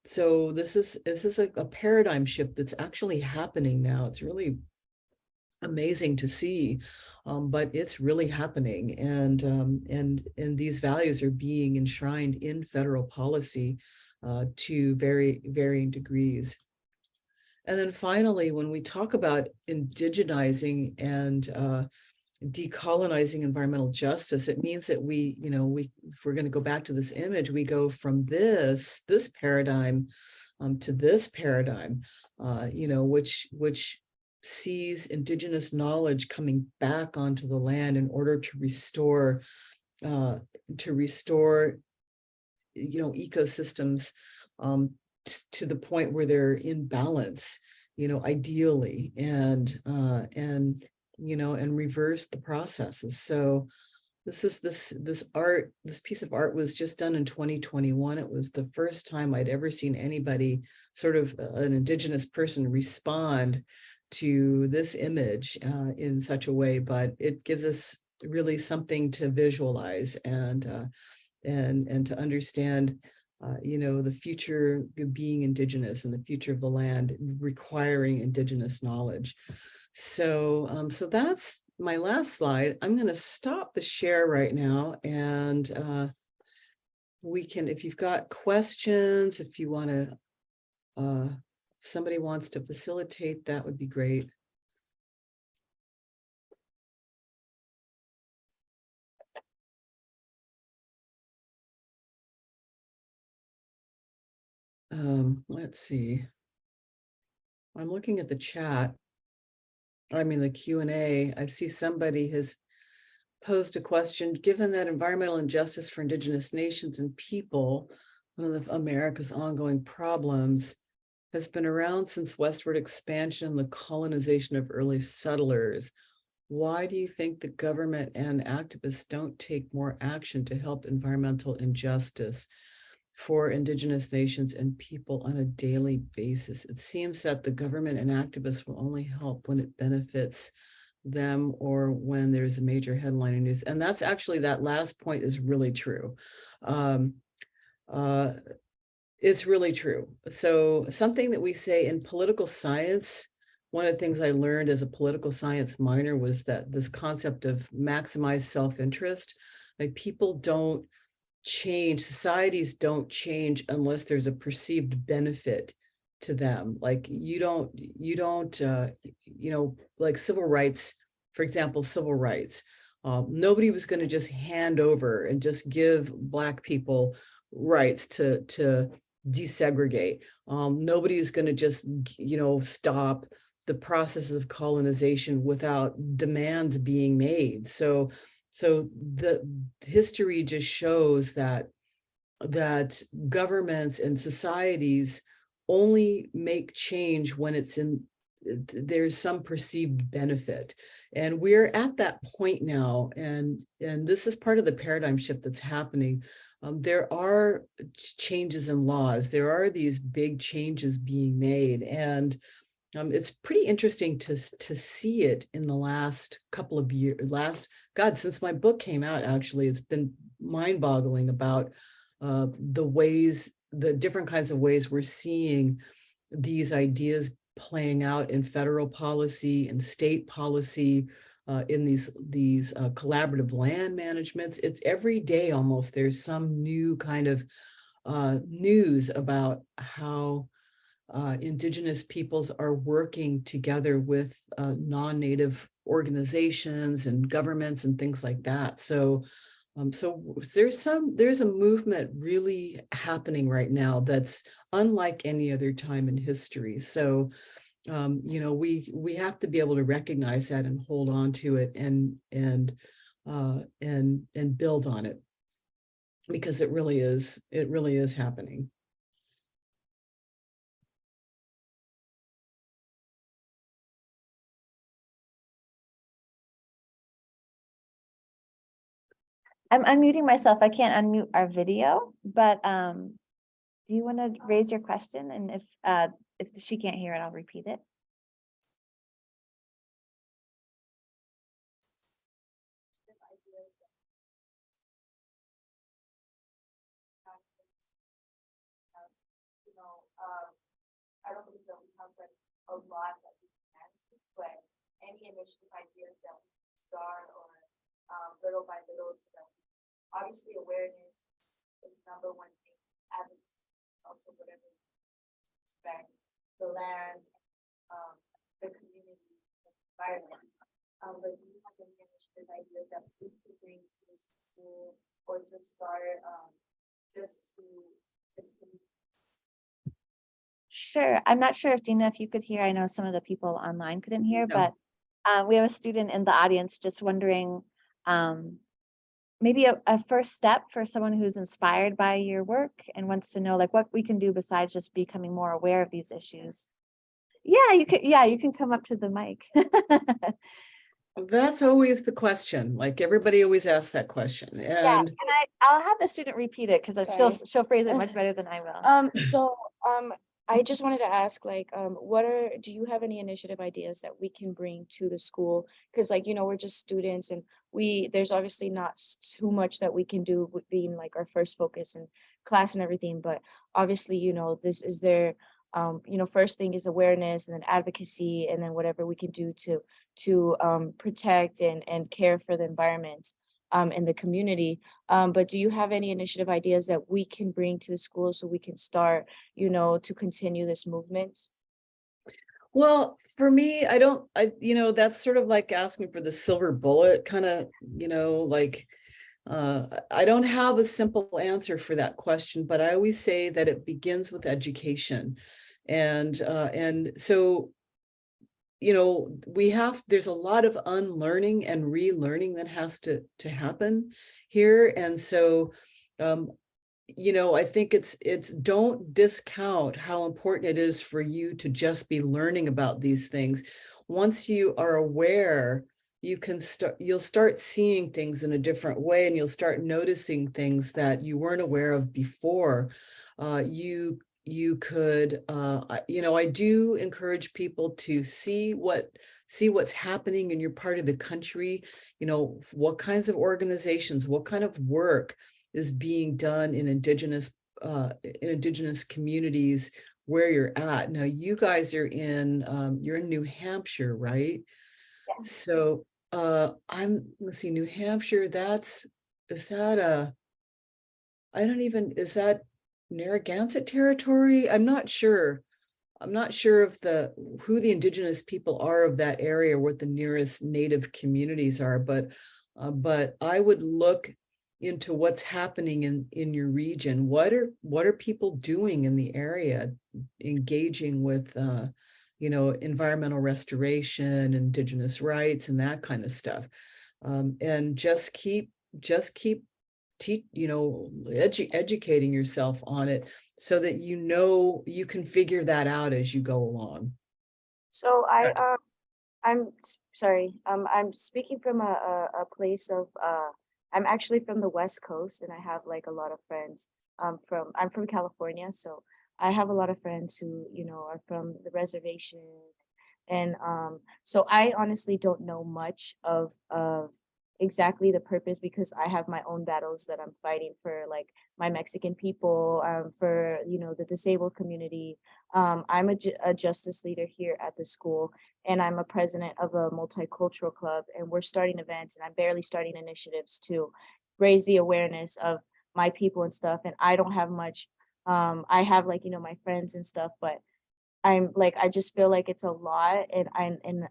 So this is a paradigm shift that's actually happening now. It's really amazing to see, but it's really happening, and these values are being enshrined in federal policy to varying degrees. And then finally, when we talk about indigenizing and decolonizing environmental justice, it means that if we're going to go back to this image, we go from this paradigm to this paradigm, which sees indigenous knowledge coming back onto the land in order to restore ecosystems to the point where they're in balance, ideally, and reverse the processes. So this piece of art was just done in 2021. It was the first time I'd ever seen anybody, sort of an indigenous person, respond to this image in such a way, but it gives us really something to visualize and to understand the future being indigenous and the future of the land requiring indigenous knowledge. So that's my last slide. I'm going to stop the share right now, and we can, if you've got questions, if you want to, if somebody wants to facilitate, that would be great. Let's see. I'm looking at the chat. The Q&A. I see somebody has posed a question. Given that environmental injustice for indigenous nations and people, one of America's ongoing problems, has been around since westward expansion and the colonization of early settlers. Why do you think the government and activists don't take more action to help environmental injustice for Indigenous nations and people on a daily basis? It seems that the government and activists will only help when it benefits them or when there's a major headline in news. And that's actually, that last point is really true. It's really true. So something that we say in political science, one of the things I learned as a political science minor was that this concept of maximized self-interest, like people don't change, societies don't change unless there's a perceived benefit to them. Like you don't, like civil rights, for example, civil rights. Nobody was going to just hand over and just give Black people rights to desegregate. Nobody's going to just, stop the processes of colonization without demands being made. So the history just shows that governments and societies only make change when there's some perceived benefit. And we're at that point now, and this is part of the paradigm shift that's happening. There are changes in laws. There are these big changes being made, and it's pretty interesting to see it in the last couple of years. Since my book came out, actually, it's been mind-boggling about the different kinds of ways we're seeing these ideas playing out in federal policy and state policy, in these collaborative land managements. It's every day almost there's some new kind of news about how Indigenous peoples are working together with non-native organizations and governments and things like that. So there's a movement really happening right now that's unlike any other time in history. So we have to be able to recognize that and hold on to it and build on it, because it really is happening. I'm unmuting myself. I can't unmute our video, but do you want to raise your question? And if she can't hear it, I'll repeat it. I don't believe that we have like a lot that we can do, but any initiative ideas that we start or little by little, so that obviously awareness is number one thing. Advocacy is also whatever respect the land, the community, the environment. But do you have any initiative ideas that we can bring to the school or just start just to continue? Sure. I'm not sure if Dina, if you could hear, I know some of the people online couldn't hear, No. but we have a student in the audience just wondering, maybe a first step for someone who's inspired by your work and wants to know like what we can do besides just becoming more aware of these issues. Yeah, you can come up to the mic. That's always the question. Like everybody always asks that question. And I'll have the student repeat it because she'll phrase it much better than I will. I just wanted to ask, like, do you have any initiative ideas that we can bring to the school? Because like, we're just students and there's obviously not too much that we can do with being like our first focus in class and everything, but obviously, this is their, first thing is awareness and then advocacy and then whatever we can do to protect and care for the environment in the community. But do you have any initiative ideas that we can bring to the school so we can start, to continue this movement? well, for me, that's sort of like asking for the silver bullet kind of, I don't have a simple answer for that question, but I always say that it begins with education. And so, there's a lot of unlearning and relearning that has to happen here. And so I think it's don't discount how important it is for you to just be learning about these things. Once you are aware, you'll start seeing things in a different way, and you'll start noticing things that you weren't aware of before. You could, I do encourage people to see what's happening in your part of the country, what kinds of organizations, what kind of work is being done in indigenous communities where you're at. Now, you guys are you're in New Hampshire, right? Yes. So let's see, New Hampshire, is that Narragansett territory? I'm not sure. I'm not sure of who the indigenous people are of that area, what the nearest native communities are, but I would look into what's happening in your region. What are people doing in the area, engaging with environmental restoration, indigenous rights, and that kind of stuff, and just keep educating yourself on it, so that you can figure that out as you go along. So sorry, I'm speaking from a place of, I'm actually from the West Coast, and I have like a lot of friends, I'm from California, so I have a lot of friends who, are from the reservation. And so I honestly don't know much of exactly the purpose, because I have my own battles that I'm fighting for, like my Mexican people, for, the disabled community. I'm a justice leader here at the school, and I'm a president of a multicultural club, and we're starting events, and I'm barely starting initiatives to raise the awareness of my people and stuff. And I don't have much, I have like, my friends and stuff, but I'm like, I just feel like it's a lot, and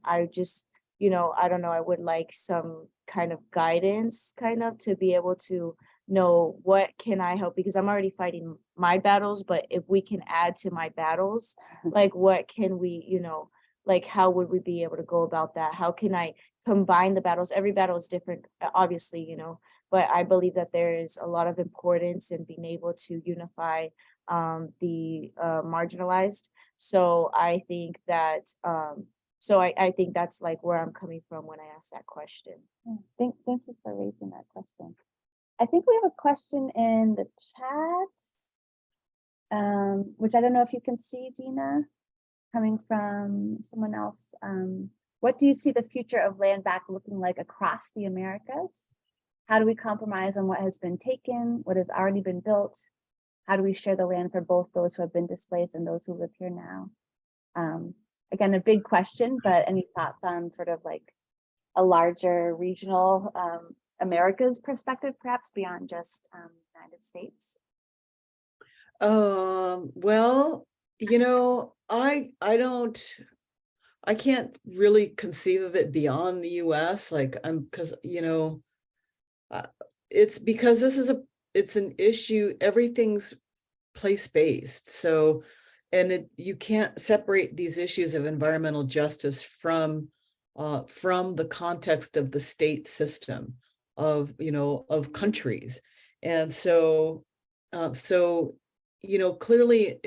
I just, I don't know, I would like some kind of guidance, kind of, to be able to know what can I help, because I'm already fighting my battles, but if we can add to my battles, like what can we, like how would we be able to go about that? How can I combine the battles? Every battle is different, obviously, but I believe that there is a lot of importance in being able to unify the marginalized. So I think that I think that's like where I'm coming from when I ask that question. Thank you for raising that question. I think we have a question in the chat, which I don't know if you can see, Dina, coming from someone else. What do you see the future of land back looking like across the Americas? How do we compromise on what has been taken, what has already been built? How do we share the land for both those who have been displaced and those who live here now? Again, a big question, but any thoughts on sort of like a larger regional America's perspective, perhaps beyond just United States? Well, I can't really conceive of it beyond the US, it's because it's an issue, everything's place-based. So, and you can't separate these issues of environmental justice from the context of the state system of countries. And so clearly,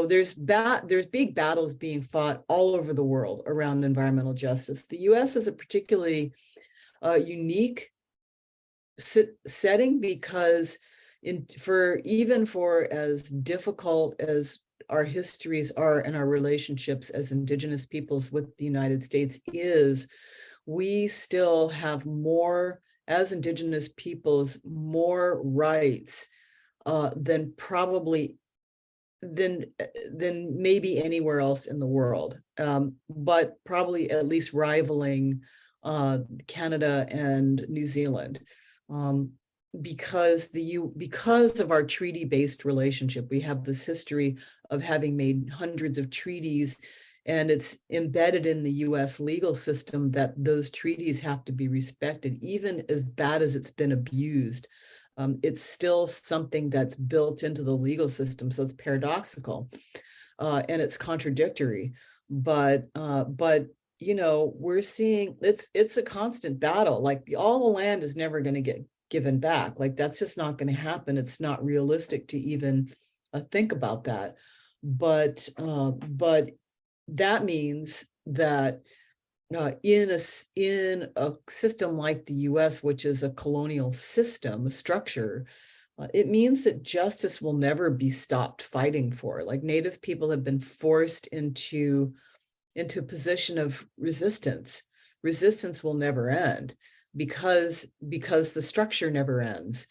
there's big battles being fought all over the world around environmental justice. The US is a particularly unique setting, because even for as difficult as our histories are and our relationships as indigenous peoples with the United States is, we still have more, as indigenous peoples, more rights than maybe anywhere else in the world, but probably at least rivaling Canada and New Zealand. Because of our treaty-based relationship, we have this history of having made hundreds of treaties, and it's embedded in the US legal system that those treaties have to be respected, even as bad as it's been abused. It's still something that's built into the legal system, so it's paradoxical and it's contradictory. But we're seeing it's a constant battle. Like, all the land is never going to get given back. Like, that's just not going to happen. It's not realistic to even think about that. But that means that in a system like the US, which is a colonial system, a structure, it means that justice will never be stopped fighting for. Like, Native people have been forced into a position of resistance. Resistance will never end because the structure never ends.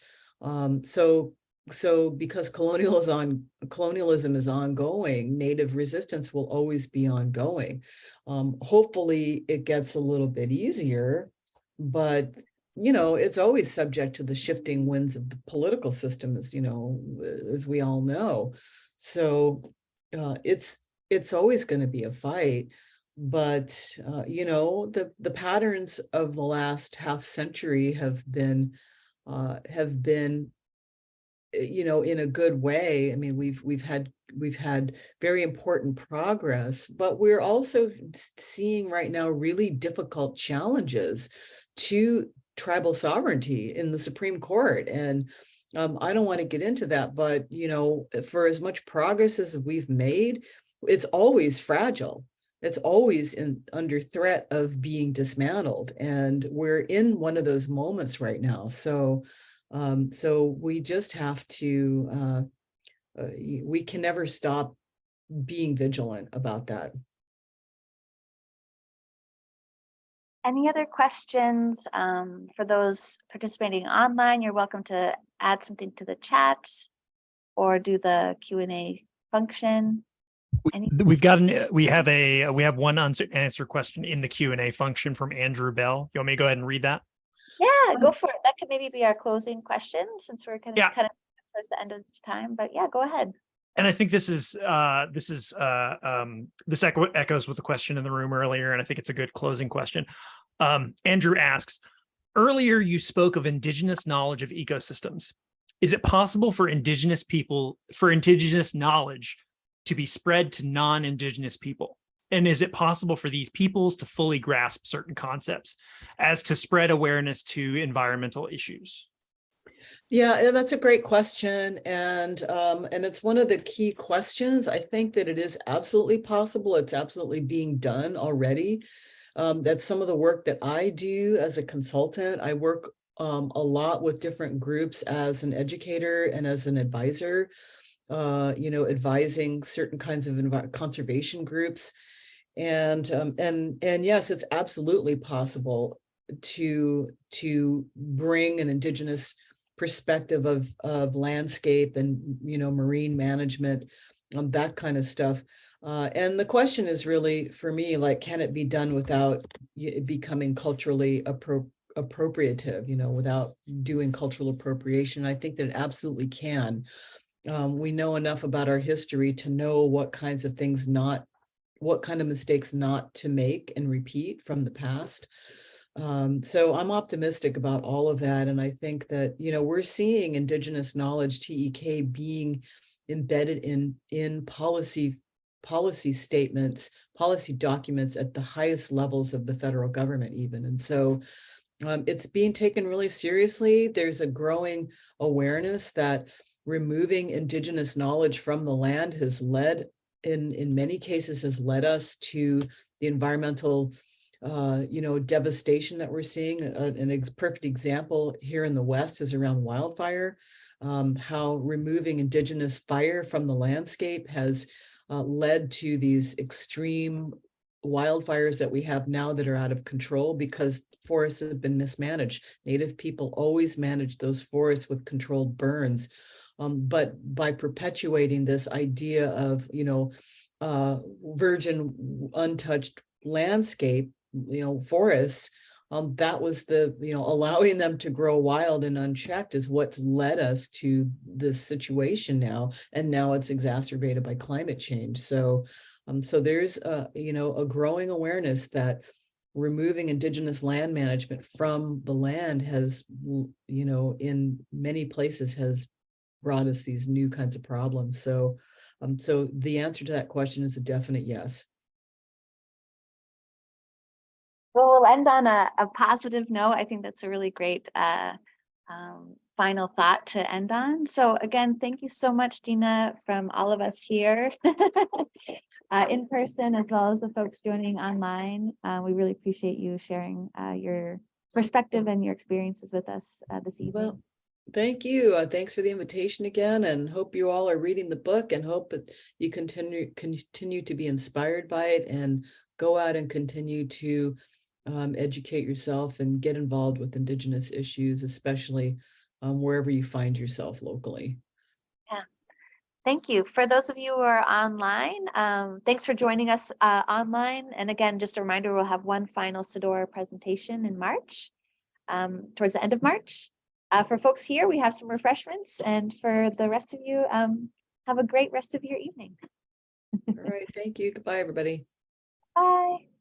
So because colonialism is ongoing, Native resistance will always be ongoing. Hopefully it gets a little bit easier, but it's always subject to the shifting winds of the political system, as we all know. So it's always going to be a fight. But the patterns of the last half century have been in a good way. I mean, we've had very important progress, but we're also seeing right now really difficult challenges to tribal sovereignty in the Supreme Court. And I don't want to get into that, but for as much progress as we've made, it's always fragile. It's always under threat of being dismantled. And we're in one of those moments right now. So we just have to, we can never stop being vigilant about that. Any other questions for those participating online? You're welcome to add something to the chat or do the Q&A function. We have one unanswered question in the Q&A function from Andrew Bell. You want me to go ahead and read that? Yeah, go for it. That could maybe be our closing question since we're kind of towards the end of this time. But yeah, go ahead. And I think this echoes with the question in the room earlier, and I think it's a good closing question. Andrew asks, earlier you spoke of indigenous knowledge of ecosystems. Is it possible for indigenous knowledge to be spread to non-indigenous people? And is it possible for these peoples to fully grasp certain concepts as to spread awareness to environmental issues? Yeah, that's a great question. And it's one of the key questions. I think that it is absolutely possible. It's absolutely being done already. That's some of the work that I do as a consultant. I work a lot with different groups as an educator and as an advisor, advising certain kinds of conservation groups. And yes, it's absolutely possible to bring an indigenous perspective of landscape and marine management, that kind of stuff. And the question is really, for me, like, can it be done without it becoming culturally appropriative, without doing cultural appropriation? I think that it absolutely can. We know enough about our history to know what kind of mistakes not to make and repeat from the past. So I'm optimistic about all of that. And I think that, we're seeing indigenous knowledge, TEK, being embedded in policy statements, policy documents at the highest levels of the federal government even. And so it's being taken really seriously. There's a growing awareness that removing indigenous knowledge from the land has led, in many cases, has led us to the environmental devastation that we're seeing. A perfect example here in the West is around wildfire, how removing indigenous fire from the landscape has led to these extreme wildfires that we have now that are out of control because forests have been mismanaged. Native people always managed those forests with controlled burns. But by perpetuating this idea of, virgin, untouched landscape, forests, that was allowing them to grow wild and unchecked is what's led us to this situation now. And now it's exacerbated by climate change. So there's a growing awareness that removing indigenous land management from the land has, in many places has brought us these new kinds of problems. So the answer to that question is a definite yes. Well, we'll end on a positive note. I think that's a really great final thought to end on. So again, thank you so much, Dina, from all of us here in person, as well as the folks joining online. We really appreciate you sharing your perspective and your experiences with us this evening. Well, thank you. Thanks for the invitation again, and hope you all are reading the book, and hope that you continue to be inspired by it and go out and continue to educate yourself and get involved with Indigenous issues, especially wherever you find yourself locally. Thank you. For those of you who are online, thanks for joining us online. And again, just a reminder, we'll have one final Sidore presentation in March, towards the end of March. For folks here, we have some refreshments, and for the rest of you, have a great rest of your evening. All right, thank you. Goodbye, everybody. Bye.